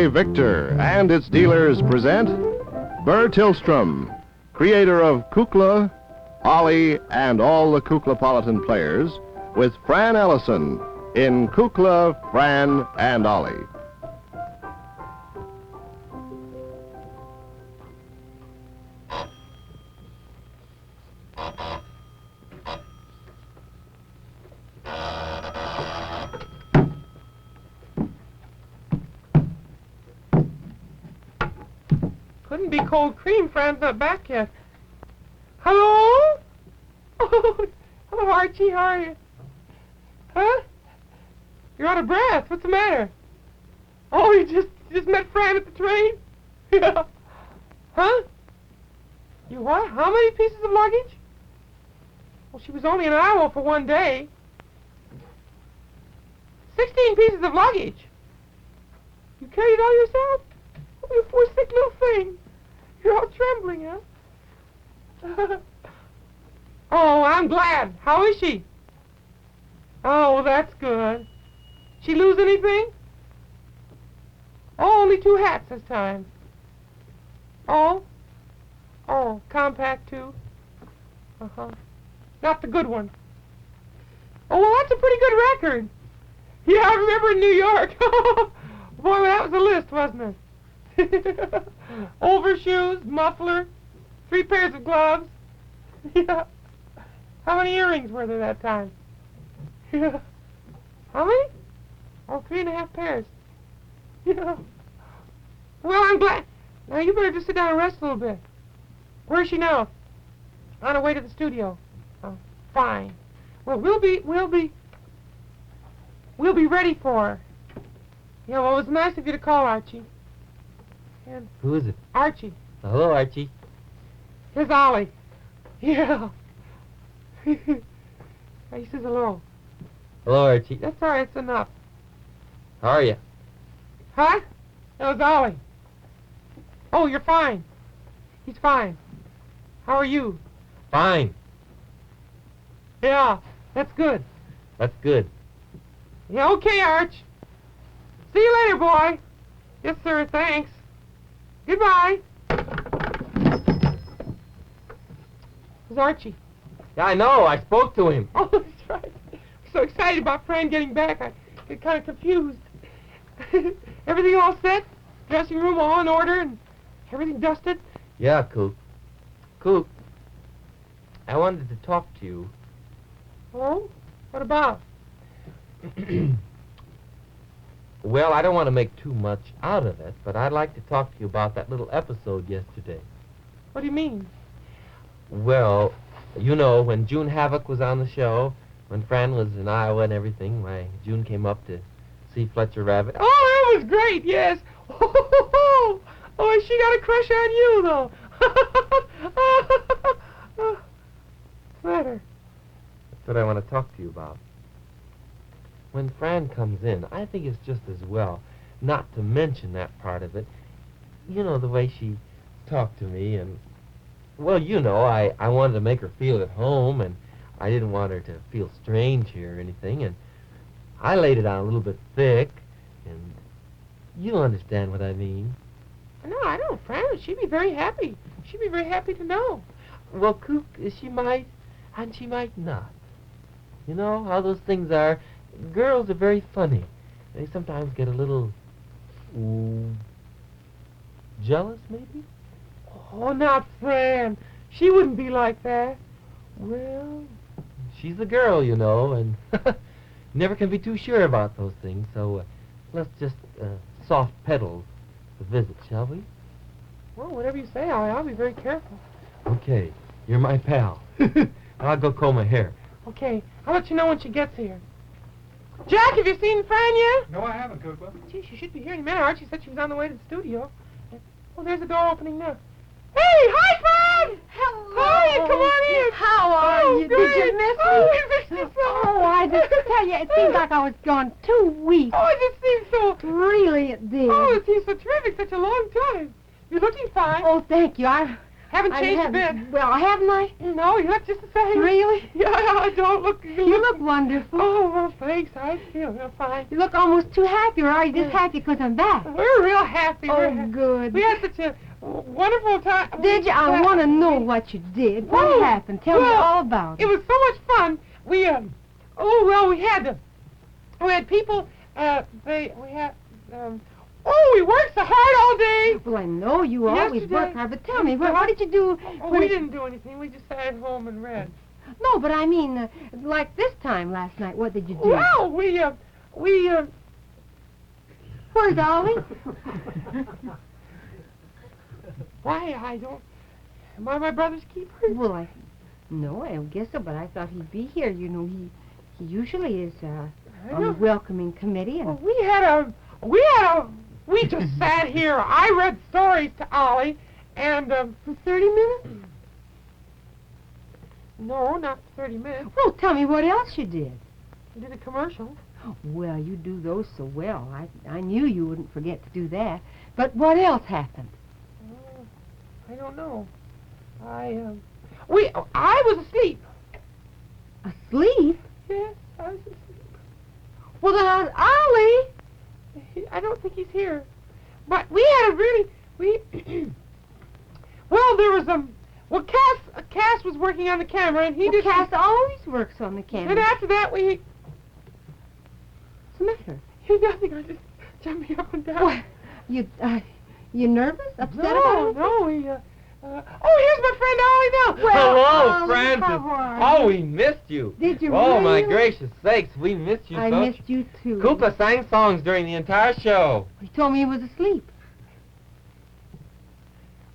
Ioway Victor and its dealers present Burr Tillstrom, creator of Kukla, Ollie, and all the Kuklapolitan players, with Fran Ellison in Kukla, Fran and Ollie. Couldn't be cold cream. Fran's not back yet. Hello? Oh, hello, Archie. How are you? Huh? You're out of breath. What's the matter? Oh, you just met Fran at the train? Yeah. Huh? You what? How many pieces of luggage? Well, she was only in Iowa for one day. 16 pieces of luggage. You carried it all yourself? Oh, you poor sick little thing. You're all trembling, huh? Oh, I'm glad. How is she? Oh, well, that's good. She lose anything? Oh, only 2 hats this time. Oh? Oh, compact, too? Uh-huh. Not the good one. Oh, well, that's a pretty good record. Yeah, I remember in New York. Boy, that was a list, wasn't it? Overshoes, muffler, 3 pairs of gloves. Yeah. How many earrings were there that time? Yeah. How many? Oh, 3.5 pairs. Yeah. Well, I'm glad. Now, you better just sit down and rest a little bit. Where is she now? On her way to the studio. Oh, fine. Well, we'll be ready for her. Yeah, well, it was nice of you to call, Archie. And who is it? Archie. Hello, Archie. Here's Ollie. Yeah. He says hello. Hello, Archie. That's all right, it's enough. How are you? Huh? That was Ollie. Oh, you're fine. He's fine. How are you? Fine. Yeah, that's good. That's good. Yeah, okay, Arch. See you later, boy. Yes, sir, thanks. Goodbye. Where's Archie? Yeah, I know. I spoke to him. Oh, that's right. I'm so excited about Fran getting back, I get kind of confused. Everything all set? Dressing room all in order and everything dusted? Yeah, Coop. Coop, I wanted to talk to you. Oh? What about? Well, I don't want to make too much out of it, but I'd like to talk to you about that little episode yesterday. What do you mean? Well, you know, when June Havoc was on the show, when Fran was in Iowa and everything, why, June came up to see Fletcher Rabbit. Oh, that was great, yes. Oh, she got a crush on you, though. Fletcher. That's what I want to talk to you about. When Fran comes in, I think it's just as well not to mention that part of it. You know, the way she talked to me, and, well, you know, I wanted to make her feel at home, and I didn't want her to feel strange here or anything, and I laid it on a little bit thick, and you understand what I mean. No, I don't, Fran. She'd be very happy. She'd be very happy to know. Well, Cook, she might, and she might not. You know how those things are. Girls are very funny. They sometimes get a little jealous, maybe? Oh, not Fran. She wouldn't be like that. Well, she's a girl, you know, and never can be too sure about those things, so let's just soft pedal the visit, shall we? Well, whatever you say, I'll be very careful. Okay, you're my pal. I'll go comb my hair. Okay, I'll let you know when she gets here. Jack, have you seen Fran yet? No, I haven't, Kukla. Gee, she should be here any minute. Archie said she was on the way to the studio. Oh, there's the door opening now. Hey, hi, Fran! Hello. Hi, come on in. How are you? Great. Did you miss me? Oh, we missed you so. Oh, I just tell you, it seemed like I was gone 2 weeks. Oh, it just seems so... Really, it did. Oh, it seems so terrific, such a long time. You're looking fine. Oh, thank you. I Haven't changed a bit. Well, haven't I? No, you look just the same. Really? Yeah, I don't look... You look wonderful. Oh, well, thanks. I feel real fine. You look almost too happy, or are you just happy because I'm back? We're real happy. Oh, good. We had such a wonderful time. Did you? I want to know what you did. What happened? Tell me all about it. It was so much fun. We had people, we worked so hard all day. Well, I know you always work hard, but tell me, what did you do? We didn't do anything. We just sat at home and read. No, but I mean, like this time last night, what did you do? Well, Where's Ollie? Why, I don't... Am I my brother's keeper? Well, no, I don't guess so, but I thought he'd be here. You know, he usually is on the welcoming committee. And We just sat here. I read stories to Ollie, and... For 30 minutes? No, not 30 minutes. Well, tell me what else you did. I did a commercial. Well, you do those so well. I knew you wouldn't forget to do that. But what else happened? I don't know. I was asleep. Asleep? Yes, I was asleep. Well, then Ollie! I don't think he's here. But we had a really... Well, there was Cass was working on the camera, and he did... Cass always works on the camera. And after that, What's the matter? Nothing, I just jumping up and down. What? You nervous? Upset about it? No, here's my friend Ollie now. Well, Hello, Ollie, Francis. how are you? Oh, we missed you. Did you Oh, my really? gracious sakes, we missed you I so. missed you, too. Kukla sang songs during the entire show. He told me he was asleep.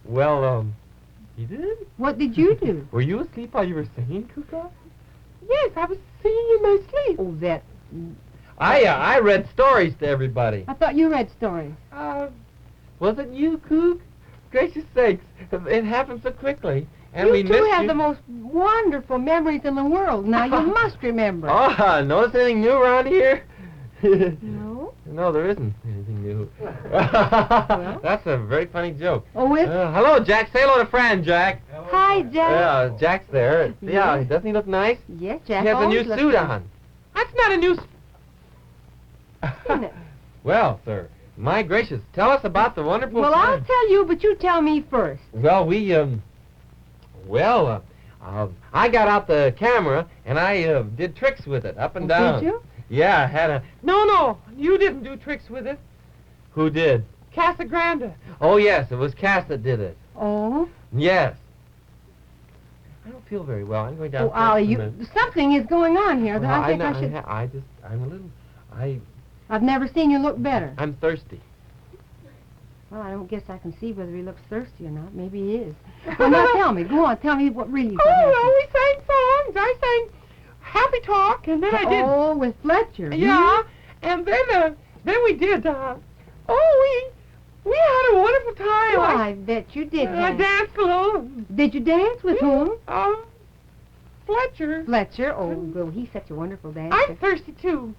Well, you did? What did you do? Were you asleep while you were singing, Kukla? Yes, I was singing in my sleep. Oh, that... I read stories to everybody. I thought you read stories. Was it you, Kook? Gracious sakes, it happened so quickly. And we You missed two have you. the most wonderful memories in the world. Now, you must remember. Oh, notice anything new around here? No? No, there isn't anything new. Well? That's a very funny joke. Oh, it's... Hello, Jack. Say hello to Fran, Jack. Hi, Jack. Yeah, Jack's there. Yeah, Yes. doesn't he look nice? Yes, Jack. He has a new always looks suit nice. on. That's not a new... Isn't it? Well, sir, my gracious, tell us about the wonderful Well, I'll time. tell you, but you tell me first. Well, I got out the camera, and I did tricks with it, up and Oh, down. did you? Yeah, I had a... No, you didn't do tricks with it. Who did? Casagrande. Oh, yes, it was Cass that did it. Oh? Yes. I don't feel very well. I'm going down. Oh, Ollie, something is going on here. Well, I think I should... I'm a little... I've never seen you look better. I'm thirsty. Well, I don't guess I can see whether he looks thirsty or not. Maybe he is. Well, now tell me. Go on. Tell me what really happened. We sang songs. I sang Happy Talk, and then I did... Oh, with Fletcher. Yeah, and then we did, we had a wonderful time. Oh, I bet you did. I danced a little. Did you dance with whom? Fletcher. Fletcher. Oh, well, he's such a wonderful dancer. I'm thirsty, too.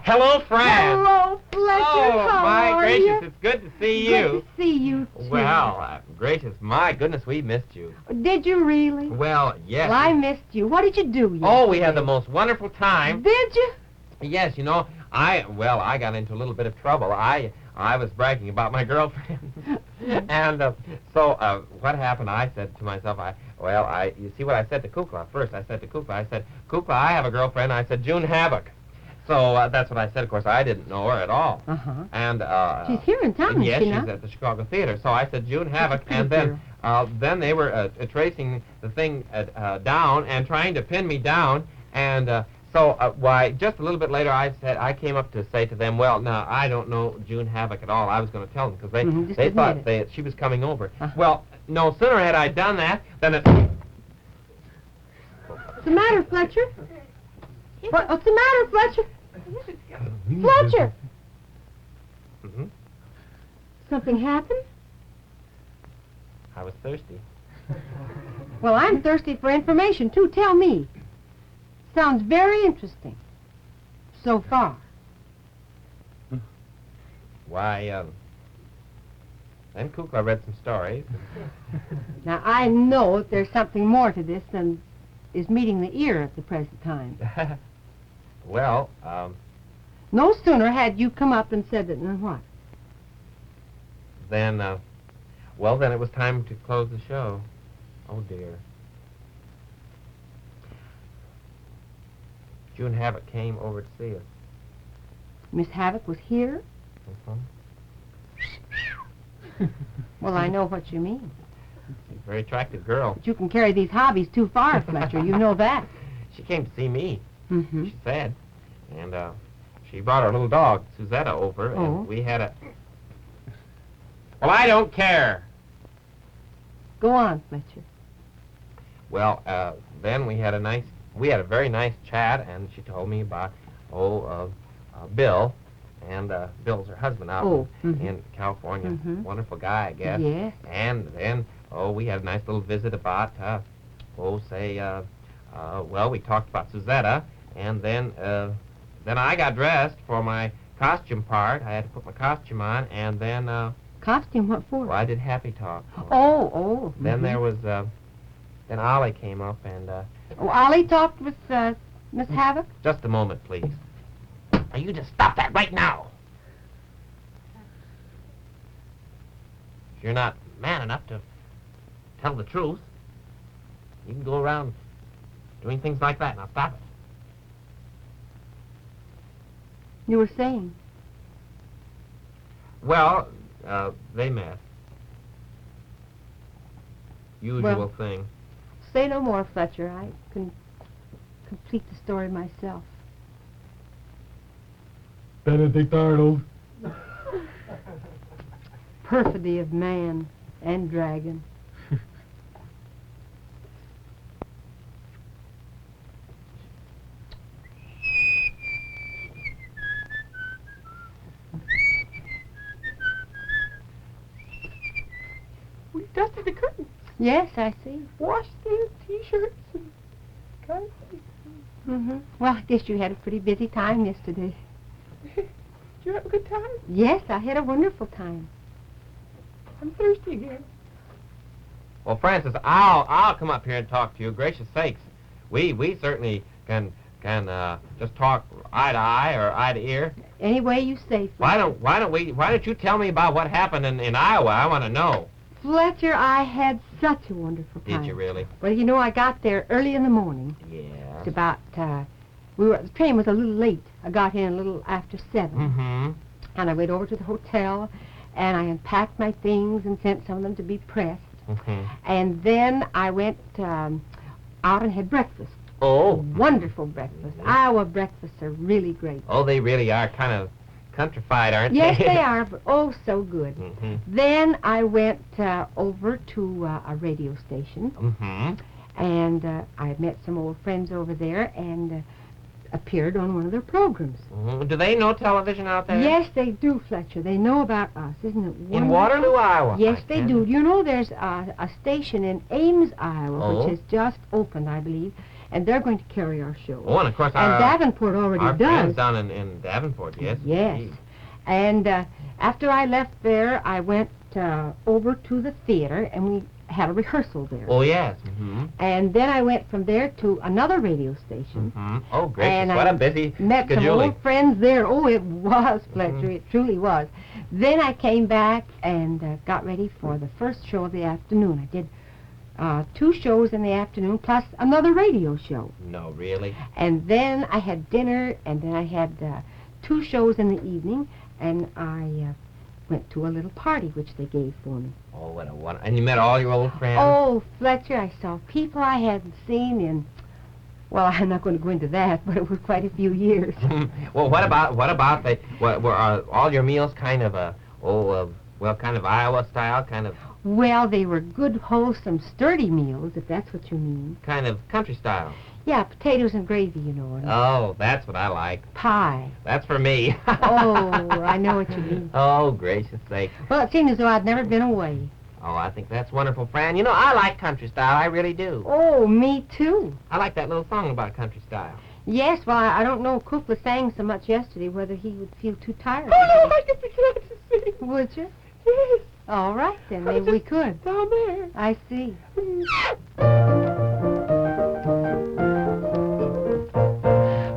Hello, Fran. Hello, Fletcher. Oh, How my are gracious, you? it's good to see Good you. to see you, too. Well, gracious, my goodness, we missed you. Did you really? Well, yes. Well, I missed you. What did you do Oh, we had yesterday? the most wonderful time. Did you? Yes, you know, I got into a little bit of trouble. I was bragging about my girlfriend. And so what happened, I said to myself, you see what I said to Kukla first. I said, Kukla, I have a girlfriend. I said, June Havoc. So that's what I said. Of course, I didn't know her at all. Uh-huh. And She's here in town, yes, is she she's not? at the Chicago Theater. So I said June Havoc, She's a and pretty then they were tracing the thing down and trying to pin me down. And just a little bit later, I came up to say to them, well, now I don't know June Havoc at all. I was going to tell them because Just they admit thought she was coming over. Uh-huh. Well, no sooner had I done that than it. What's the matter, Fletcher? What's the matter, Fletcher? Fletcher! Mm-hmm. Something happened? I was thirsty. Well, I'm thirsty for information, too. Tell me. Sounds very interesting. So far. Why, Then Kukla read some stories. Now, I know that there's something more to this than is meeting the ear at the present time. Well, No sooner had you come up and said it than what? then it was time to close the show. Oh, dear. June Havoc came over to see us. Miss Havoc was here? Mhm. Well, I know what you mean. She's a very attractive girl. But you can carry these hobbies too far, Fletcher. You know that. She came to see me, Mm-hmm. she said. And she brought her little dog, Suzetta, over, Oh. and we had a... Well, I don't care. Go on, Fletcher. Well, then we had a very nice chat, and she told me about, Bill, and Bill's her husband out in California. Mhm. Wonderful guy, I guess. Yes. And then, we had a nice little visit about, we talked about Suzetta, and then I got dressed for my costume part. I had to put my costume on, and then, Costume, what for? I did happy talk. Oh. Then Mhm. there was, then Ollie came up, and, Oh, Ollie talked with Miss Havoc? just a moment, please. Now, you just stop that right now. If you're not man enough to tell the truth, you can go around doing things like that. Now, stop it. You were saying. Well, they met. Usual Well- thing. Say no more, Fletcher. I can complete the story myself. Benedict Arnold. Perfidy of man and dragon. We dusted the curtains, Yes, I see. washed the T-shirts, and got Mm-hmm. Well, I guess you had a pretty busy time yesterday. Did you have a good time? Yes, I had a wonderful time. I'm thirsty again. Well, Francis, I'll come up here and talk to you. Gracious sakes, we certainly can just talk eye to eye or eye to ear. Any way you say, Why Fletcher. don't you tell me about what happened in Iowa? I want to know. Fletcher, I had such a wonderful time. Did you really? Well, you know, I got there early in the morning. Yeah. It's about, the train was a little late. I got in a little after 7. Mm-hmm. And I went over to the hotel, and I unpacked my things and sent some of them to be pressed. Mm-hmm. And then I went out and had breakfast. Oh. Wonderful breakfast. Iowa breakfasts are really great. Oh, they really are kind of countrified, aren't Yes, they? they are, but oh, so good. Mm-hmm. Then I went over to a radio station, Mm-hmm. and I met some old friends over there and appeared on one of their programs. Mm-hmm. Do they know television out there? Yes, they do, Fletcher. They know about us, isn't it wonderful? In Waterloo, Iowa? Yes, I they can. do. You know, there's a station in Ames, Iowa, Oh. which has just opened, I believe, and they're going to carry our show. Oh, and of course And Davenport already our does. friends down in Davenport, yes. Yes. indeed. And after I left there, I went over to the theater, and we had a rehearsal there. Oh, yes. Mm-hmm. And then I went from there to another radio station. Mm-hmm. Oh, gracious, And what I a busy Met some schedule. old friends there. Oh, it was, Fletcher. Mhm. It truly was. Then I came back and got ready for the first show of the afternoon. I did 2 shows in the afternoon, plus another radio show. No, really? And then I had dinner, and then I had 2 shows in the evening, and I went to a little party which they gave for me. Oh, what a wonder. And you met all your old friends? Oh, Fletcher, I saw people I hadn't seen in, well, I'm not going to go into that, but it was quite a few years. Well, what about were all your meals kind of kind of Iowa style, kind of Well, they were good, wholesome, sturdy meals, if that's what you mean. country style? Yeah, potatoes and gravy, you know, and Oh, that's what I like. pie. That's for me. Oh, I know what you mean. Oh, gracious sake. Well, it seemed as though I'd never been away. Oh, I think that's wonderful, Fran. You know, I like country style. I really do. Oh, me too. I like that little song about country style. Yes, well, I don't know. Kukla sang so much yesterday whether he would feel too tired. Oh, I could be glad to sing. Would you? Yes. All right, then. Maybe we could. Down there. I see.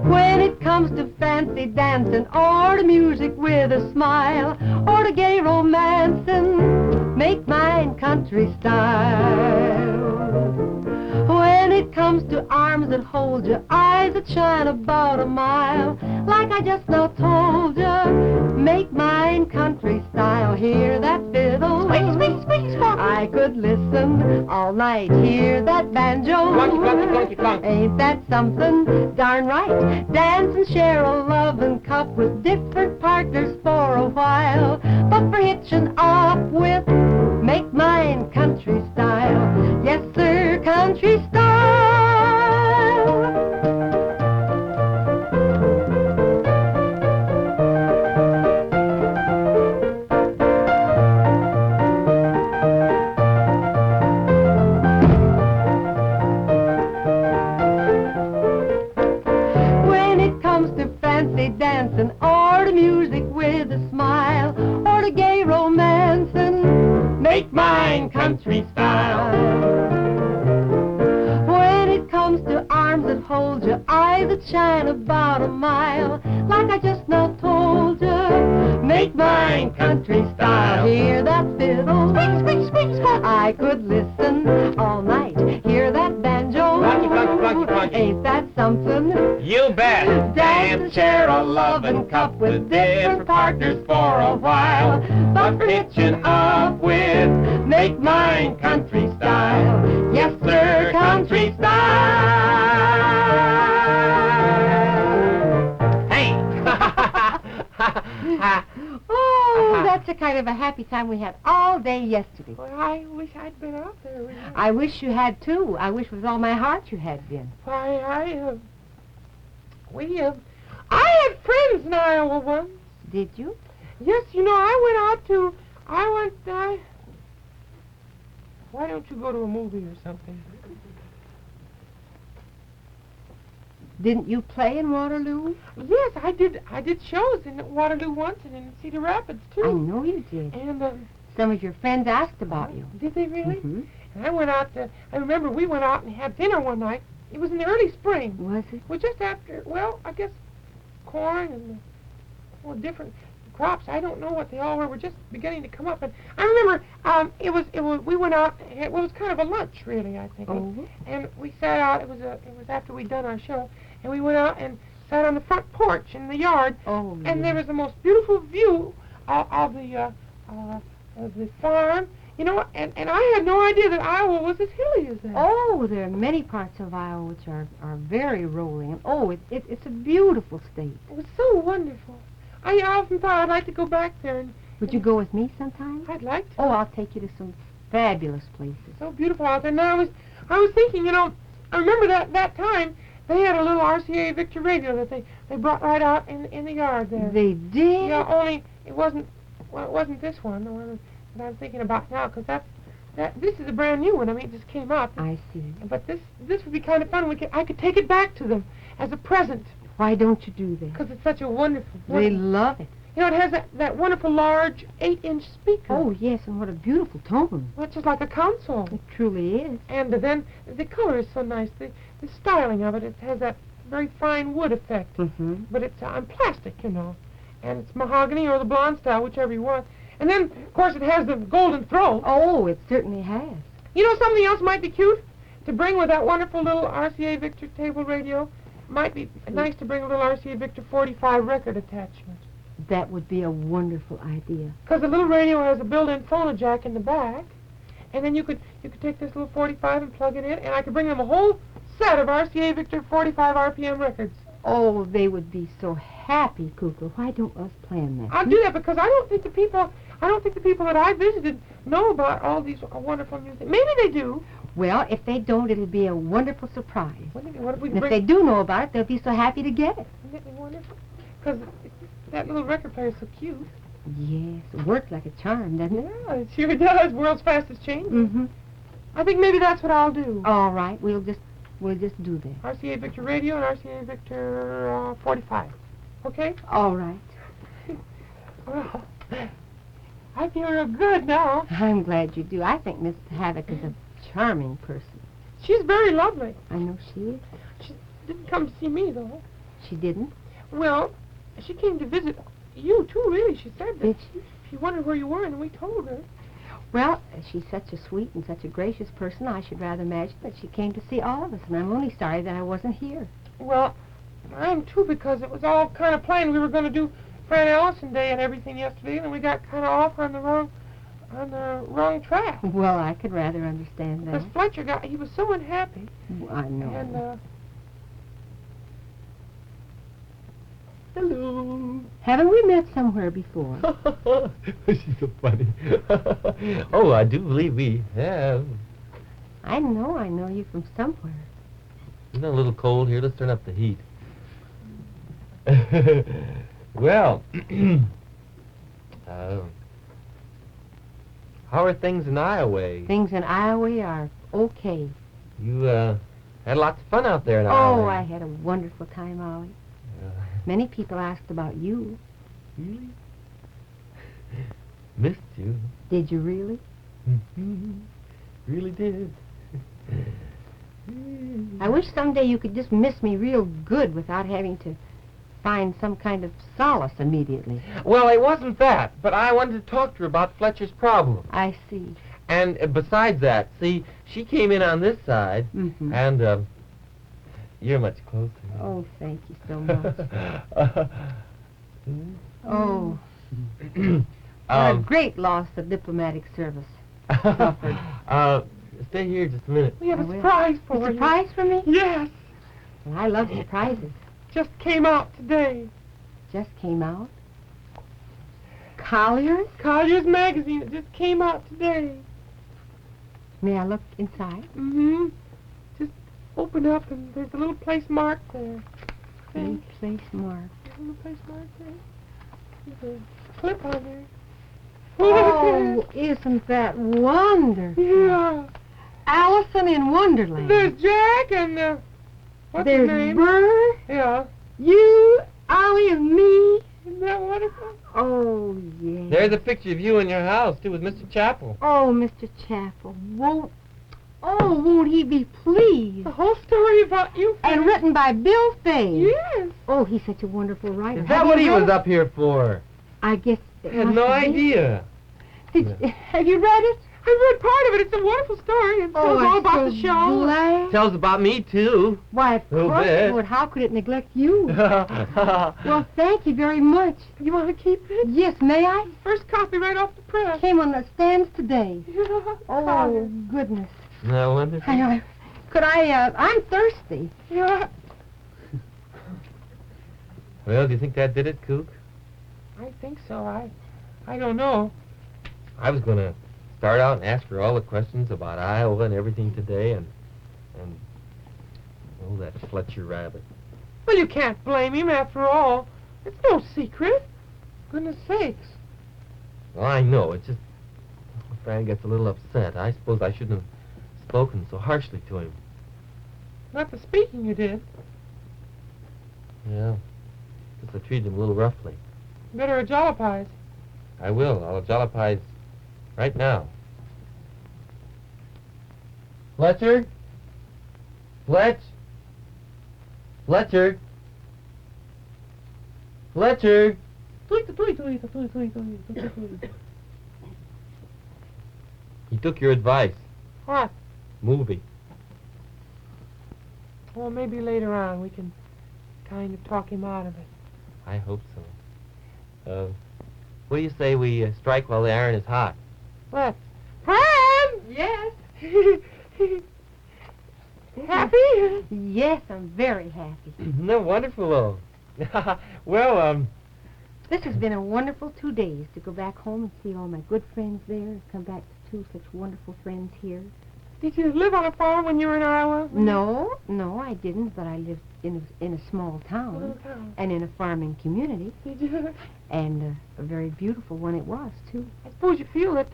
When it comes to fancy dancing or to music with a smile or to gay romancing, make mine country style. When it comes to arms that hold you, eyes that shine about a mile, like I just now told you, make mine country style. Hear that fiddle? Swing, swing, swing, swing. I could listen all night. Hear that banjo? Flunky, flunky, flunky, flunky. Ain't that something? Darn right. Dance and share a loving cup with different partners for a while. But for hitching up with, make mine country style. Yes, sir, country style. When it comes to fancy dancing or to music with a smile or to gay romancing, make mine country style. When it comes to arms that hold you, eyes that shine about a mile, like I just now told you, make mine country style. Hear that fiddle? Swing, swing, swing, swing. I could listen all night. Hear that banjo? Flunky, flunky, flunky, flunky. Ain't that something? You bet. Dance and share a loving cup with different partners for a while. But for hitching up with, make mine country style. Yes, sir, country style. Hey. Oh, that's the kind of a happy time we had all day yesterday. Well, I wish I'd been out there. I wish you had too. I wish with all my heart you had been. Why, I had friends in Iowa once. Did you? Yes, why don't you go to a movie or something? Didn't you play in Waterloo? Yes, I did shows in Waterloo once and in Cedar Rapids, too. I know you did. And, Some of your friends asked about you. Did they really? Mm-hmm. And I remember we went out and had dinner one night. It was in the early spring. Was it? Well, just after, I guess corn and, different crops. I don't know what they all were just beginning to come up. And I remember, we went out, it was kind of a lunch, really, I think. Oh. And we sat out, it was after we'd done our show, and we went out and sat on the front porch in the yard. Oh, And yeah. there was the most beautiful view of the farm, and I had no idea that Iowa was as hilly as that. Oh, there are many parts of Iowa which are very rolling. And it's a beautiful state. It was so wonderful. I often thought I'd like to go back there, and Would you go with me sometime? I'd like to. Oh, I'll take you to some fabulous places. So beautiful out there. Now I was thinking, I remember that time they had a little RCA Victor radio that they brought right out in the yard there. They did? Yeah, only it wasn't this one, the one that I'm thinking about now, because this is a brand new one. I mean, it just came out. I see. But this would be kind of fun. I could take it back to them as a present, Why don't you do that? because it's such a wonderful. They love it. It has that wonderful large 8-inch speaker. Oh, yes, and what a beautiful tone. Well, it's just like a console. It truly is. And then the color is so nice. The styling of it has that very fine wood effect. Mm-hmm. But it's on plastic, And it's mahogany or the blonde style, whichever you want. And then, of course, it has the golden throat. Oh, it certainly has. Something else might be cute to bring with that wonderful little RCA Victor table radio? Might be nice to bring a little RCA Victor 45 record attachment. That would be a wonderful idea. Because the little radio has a built-in phonojack in the back, and then you could take this little 45 and plug it in, and I could bring them a whole set of RCA Victor 45 RPM records. Oh, they would be so happy, Kukla. Why don't us plan that? I'll do that because I don't think the people that I visited know about all these wonderful new things. Maybe they do. Well, if they don't, it'll be a wonderful surprise. What if we And if bring? they do know about it, they'll be so happy to get it. Isn't it wonderful? Because that little record player is so cute. Yes, it works like a charm, doesn't it? Yeah, it sure does. World's fastest changer. Mm-hmm. I think maybe that's what I'll do. All right, we'll just do that. RCA Victor Radio and RCA Victor 45. Okay? All right. Well, I feel real good now. I'm glad you do. I think Miss Havoc is a charming person. She's very lovely. I know she is. She didn't come to see me, though. She didn't? Well, she came to visit you, too, really. She said that. Did she? She wondered where you were, and we told her. Well, she's such a sweet and such a gracious person, I should rather imagine that she came to see all of us, and I'm only sorry that I wasn't here. Well, I am, too, because it was all kind of planned. We were going to do Fran and Ellison Day and everything yesterday, and we got kind of off on the wrong track. Well, I could rather understand that. Because Fletcher he was so unhappy. I know. And, hello. Haven't we met somewhere before? She's so funny. Oh, I do believe we have. I know you from somewhere. Isn't it a little cold here? Let's turn up the heat. Well, how are things in Ioway? Things in Iowa are okay. You had lots of fun out there in Oh, Ioway. I had a wonderful time, Ollie. Many people asked about you. Really? Missed you. Did you really? Really did. I wish someday you could just miss me real good without having to find some kind of solace immediately. Well, it wasn't that, but I wanted to talk to her about Fletcher's problem. I see. And besides that, see, she came in on this side, Mm-hmm. and you're much closer. Oh, thank you so much. Oh, what a great loss of diplomatic service suffered. Stay here just a minute. We have I a will. surprise for A you. surprise for me? Yes. Well, I love surprises. Just came out today. Just came out. Collier's? Collier's magazine. It just came out today. May I look inside? Mm-hmm. Just open up, and there's a little place marked there. Little place mark. There's a little place marked there. There's a clip on there. Oh, isn't that wonderful? Yeah. Allison in Wonderland. There's Jack and, what's There's his name? Burke, Yeah. you, Ollie, and me. Isn't that wonderful? Oh, yes. There's a picture of you in your house, too, with Mr. Chappell. Oh, Mr. Chappell, won't he be pleased? The whole story about you. And written by Bill Fay. Yes. Oh, he's such a wonderful writer. Is that Have what you he read was it? up here for? I guess I it had must no have been. idea. Have you read it? I read part of it. It's a wonderful story. It tells all about the show. Glad. Tells about me, too. Why, of Little course bit. it would. How could it neglect you? Well, Well, thank you very much. You want to keep it? Yes, may I? First copy right off the press. Came on the stands today. Yeah. Oh, goodness. no wonderful. I'm thirsty. Yeah. Well, do you think that did it, Kook? I think so. I don't know. I was going to start out and ask her all the questions about Iowa and everything today, and oh, that Fletcher rabbit. Well, you can't blame him after all. It's no secret. Goodness sakes. Well, I know. It's just Fran gets a little upset. I suppose I shouldn't have spoken so harshly to him. Not the speaking you did. Yeah. Guess I treated him a little roughly. Better jollipies. I will. I'll jollipize right now. Fletcher? Fletch? Fletcher? Fletcher? He took your advice. What? Movie. Well, maybe later on we can kind of talk him out of it. I hope so. What do you say we strike while the iron is hot? What? Fran! Yes. Happy? Yes, I'm very happy. Isn't that wonderful? Well, This has been a wonderful 2 days to go back home and see all my good friends there and come back to two such wonderful friends here. Did you live on a farm when you were in Iowa? No, I didn't, but I lived in a small town Little town. and in a farming community, Did you? and a very beautiful one it was, too. I suppose you feel that,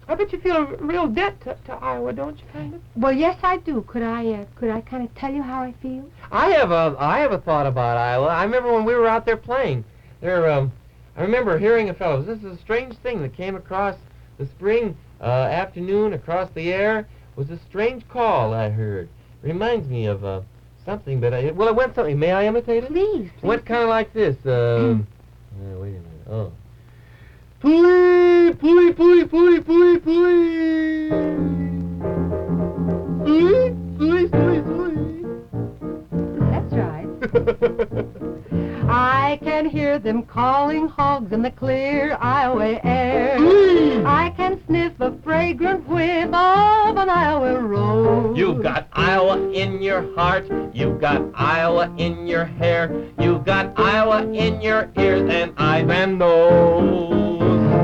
I bet you feel a real debt to Iowa, don't you, kind of? Well, yes, I do. Could I kind of tell you how I feel? I have a thought about Iowa. I remember when we were out there playing. There I remember hearing a fellow. This is a strange thing that came across the spring afternoon across the air. It was a strange call I heard. It reminds me of something, but it went something. May I imitate it? Please. It went kind of like this. Wait a minute. Oh. Pulley, pulley, pulley, pulley, pulley, pulley. Pulley, pulley, pulley, pulley. That's right. I can hear them calling hogs in the clear Iowa air. I can sniff a fragrant whiff of an Iowa rose. You got Iowa in your heart, you got Iowa in your hair, you got Iowa in your ears and eyes and nose.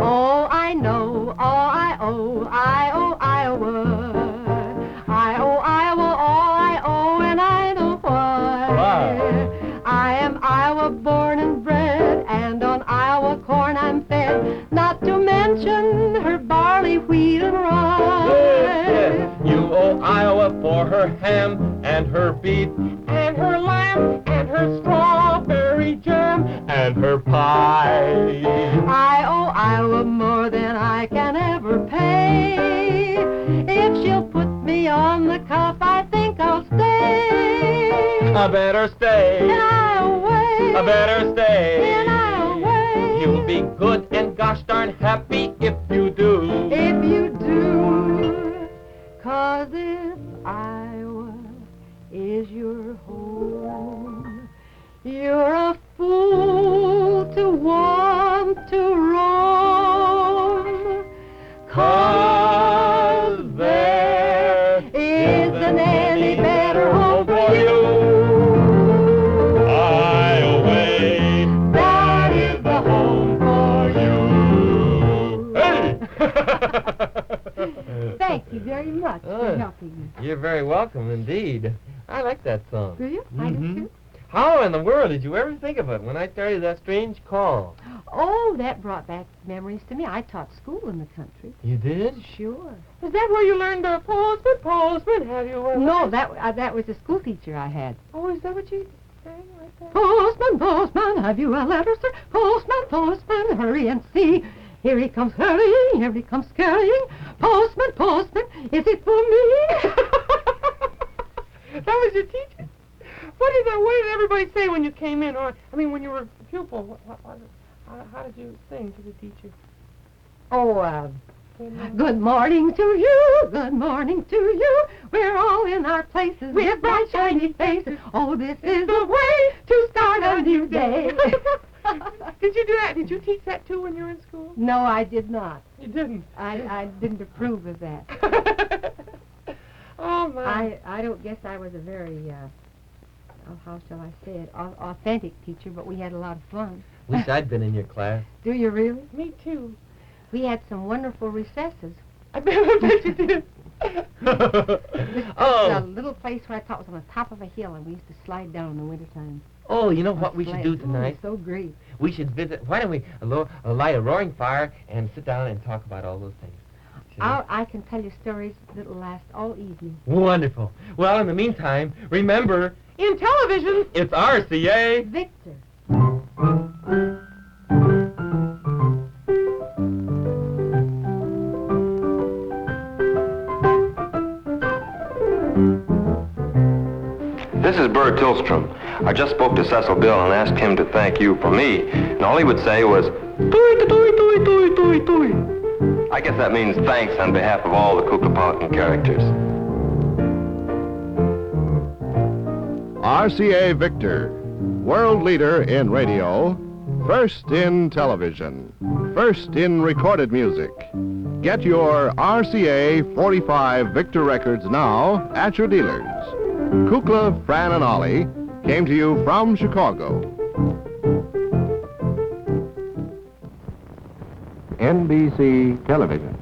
Oh, I know, I owe Iowa. I owe Iowa all I owe, and I know why. I am Iowa born and bred, and on Iowa corn I'm fed, not to mention her barley, wheat, and rye. Yes, you owe Iowa for her ham, and her beef, and her lamb, and her strawberry jam, and her pie. I owe Iowa more than I can ever pay. If she'll put me on the cuff, I think I'll stay. I better stay. In Iowa. I better stay. In Iowa. You'll be good and gosh darn happy if you do. If you do. 'Cause if Iowa is your home, you're a fool to want to roam. 'Cause there isn't any better home for you. Ioway, That is the home for you. Hey! Thank you very much for helping me. You're very welcome indeed. I like that song. Do you? I do too. How in the world did you ever think of it when I started that strange call? Oh, that brought back memories to me. I taught school in the country. You did? Sure. Is that where you learned the postman, have you? No, that was a school teacher I had. Oh, is that what you sang like that? Postman, postman, have you a letter, sir? Postman, postman, hurry and see. Here he comes hurrying, here he comes scurrying. Postman, postman, is it for me? That was your teacher? What did everybody say when you came in? Or, I mean, when you were a pupil, how did you sing to the teacher? Oh, good morning to you, good morning to you. We're all in our places with bright, shiny faces. Oh, this is the way to start a new day. Did you do that? Did you teach that too when you were in school? No, I did not. You didn't? I didn't approve of that. Oh, my. I don't guess I was a very, how shall I say it, authentic teacher, but we had a lot of fun. Wish I'd been in your class. Do you really? Me too. We had some wonderful recesses. I bet you did. This was a little place where I taught was on the top of a hill, and we used to slide down in the wintertime. Oh, you know what we should do tonight? Oh, so great. We should visit. Why don't we light a roaring fire and sit down and talk about all those things? I can tell you stories that'll last all evening. Wonderful. Well, in the meantime, remember, In television, it's RCA. Victor. This is Burke Tillstrom. I just spoke to Cecil Bill and asked him to thank you for me, and all he would say was, "Tui, tui, tui, tui, tui, tui." I guess that means thanks on behalf of all the Kuklapolitan characters. RCA Victor, world leader in radio, first in television, first in recorded music. Get your RCA 45 Victor records now at your dealers. Kukla, Fran and Ollie came to you from Chicago. NBC Television.